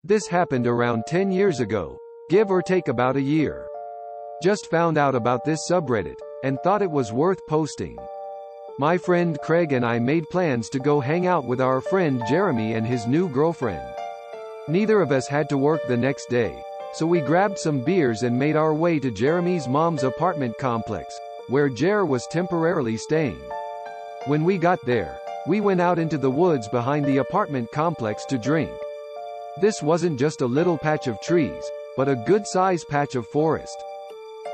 This happened around 10 years ago, give or take about a year. Just found out about this subreddit, and thought it was worth posting. My friend Craig and I made plans to go hang out with our friend Jeremy and his new girlfriend. Neither of us had to work the next day, so we grabbed some beers and made our way to Jeremy's mom's apartment complex, where Jer was temporarily staying. When we got there, we went out into the woods behind the apartment complex to drink. This wasn't just a little patch of trees, but a good-sized patch of forest.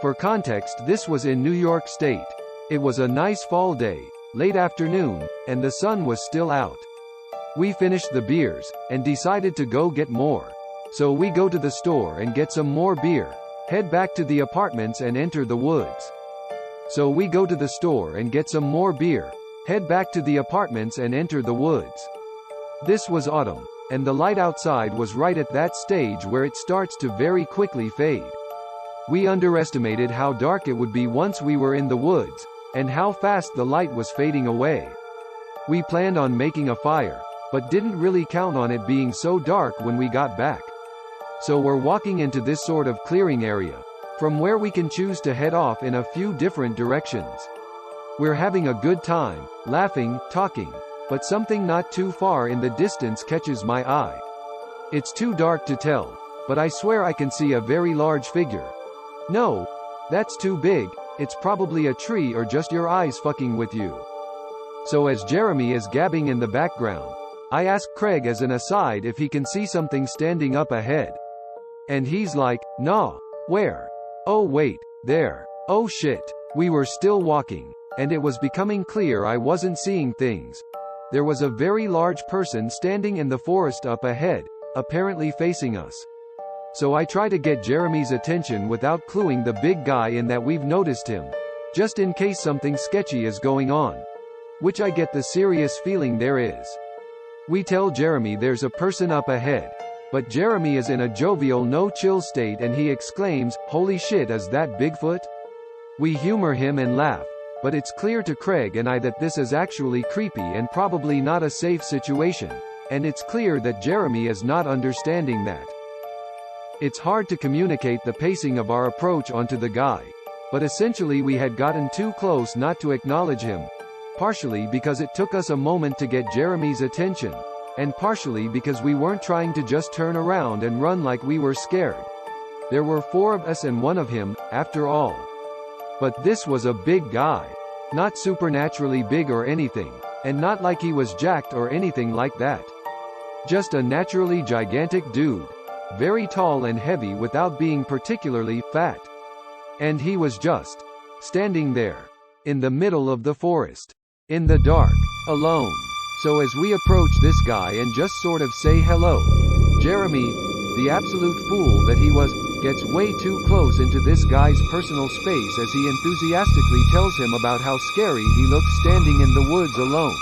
For context, this was in New York State. It was a nice fall day, late afternoon, and the sun was still out. We finished the beers, and decided to go get more. So we go to the store and get some more beer, head back to the apartments and enter the woods. So we go to the store and get some more beer, head back to the apartments and enter the woods. This was autumn, and the light outside was right at that stage where it starts to very quickly fade. We underestimated how dark it would be once we were in the woods, and how fast the light was fading away. We planned on making a fire, but didn't really count on it being so dark when we got back. So we're walking into this sort of clearing area, from where we can choose to head off in a few different directions. We're having a good time, laughing, talking, but something not too far in the distance catches my eye. It's too dark to tell, but I swear I can see a very large figure. No, that's too big, it's probably a tree or just your eyes fucking with you. So as Jeremy is gabbing in the background, I ask Craig as an aside if he can see something standing up ahead. And he's like, "Nah, where? Oh wait, there. Oh shit." We were still walking, and it was becoming clear I wasn't seeing things. There was a very large person standing in the forest up ahead, apparently facing us. So I try to get Jeremy's attention without cluing the big guy in that we've noticed him, just in case something sketchy is going on. Which I get the serious feeling there is. We tell Jeremy there's a person up ahead, but Jeremy is in a jovial no-chill state and he exclaims, "Holy shit, is that Bigfoot?" We humor him and laugh, but it's clear to Craig and I that this is actually creepy and probably not a safe situation, and it's clear that Jeremy is not understanding that. It's hard to communicate the pacing of our approach onto the guy, but essentially we had gotten too close not to acknowledge him, partially because it took us a moment to get Jeremy's attention, and partially because we weren't trying to just turn around and run like we were scared. There were 4 of us and 1 of him, after all. But this was a big guy. Not supernaturally big or anything, and not like he was jacked or anything like that. Just a naturally gigantic dude. Very tall and heavy without being particularly fat. And he was just standing there, in the middle of the forest, in the dark, alone. So as we approach this guy and just sort of say hello, Jeremy, the absolute fool that he was, gets way too close into this guy's personal space as he enthusiastically tells him about how scary he looks standing in the woods alone.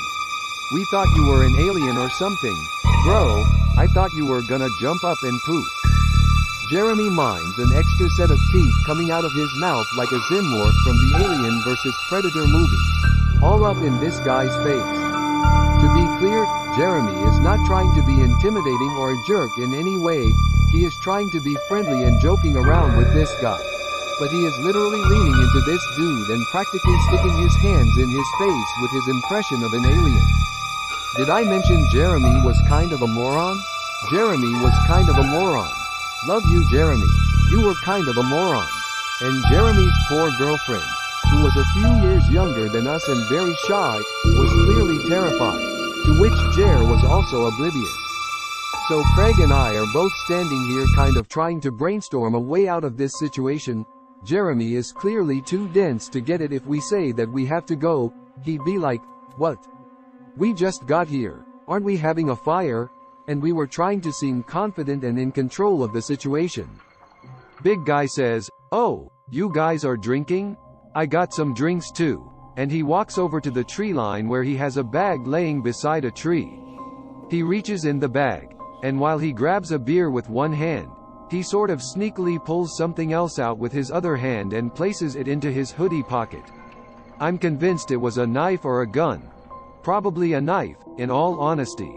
"We thought you were an alien or something. Bro, I thought you were gonna jump up and poop." Jeremy mimes an extra set of teeth coming out of his mouth like a xenomorph from the Alien vs. Predator movies, all up in this guy's face. To be clear, Jeremy is not trying to be intimidating or a jerk in any way, he is trying to be friendly and joking around with this guy. But he is literally leaning into this dude and practically sticking his hands in his face with his impression of an alien. Did I mention Jeremy was kind of a moron? Jeremy was kind of a moron. Love you, Jeremy. You were kind of a moron. And Jeremy's poor girlfriend, who was a few years younger than us and very shy, was clearly terrified, to which Jer was also oblivious. So Craig and I are both standing here kind of trying to brainstorm a way out of this situation. Jeremy is clearly too dense to get it if we say that we have to go. He'd be like, "What? We just got here. Aren't we having a fire?" And we were trying to seem confident and in control of the situation. Big guy says, "Oh, you guys are drinking? I got some drinks too." And he walks over to the tree line where he has a bag laying beside a tree. He reaches in the bag, and while he grabs a beer with one hand, he sort of sneakily pulls something else out with his other hand and places it into his hoodie pocket. I'm convinced it was a knife or a gun. Probably a knife, in all honesty.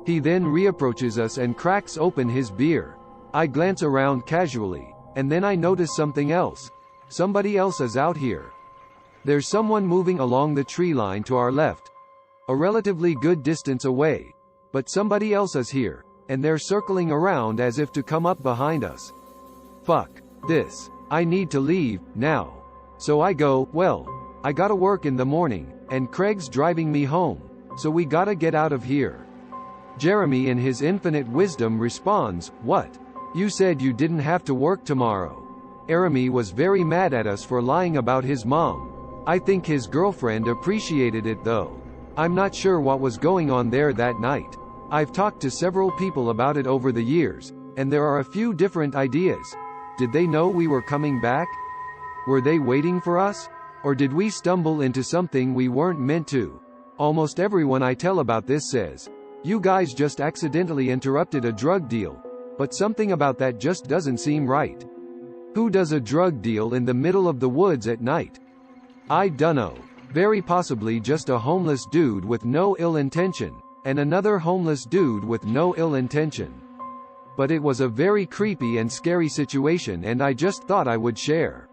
He then reapproaches us and cracks open his beer. I glance around casually, and then I notice something else. Somebody else is out here. There's someone moving along the tree line to our left, a relatively good distance away, but somebody else is here, and they're circling around as if to come up behind us. Fuck this. I need to leave, now. So I go, well, I gotta work in the morning, and Craig's driving me home, so we gotta get out of here. Jeremy in his infinite wisdom responds, what? You said you didn't have to work tomorrow. Jeremy was very mad at us for lying about his mom. I think his girlfriend appreciated it though. I'm not sure what was going on there that night. I've talked to several people about it over the years, and there are a few different ideas. Did they know we were coming back? Were they waiting for us? Or did we stumble into something we weren't meant to? Almost everyone I tell about this says, you guys just accidentally interrupted a drug deal, but something about that just doesn't seem right. Who does a drug deal in the middle of the woods at night? I dunno. Very possibly just a homeless dude with no ill intention, and another homeless dude with no ill intention. But it was a very creepy and scary situation and I just thought I would share.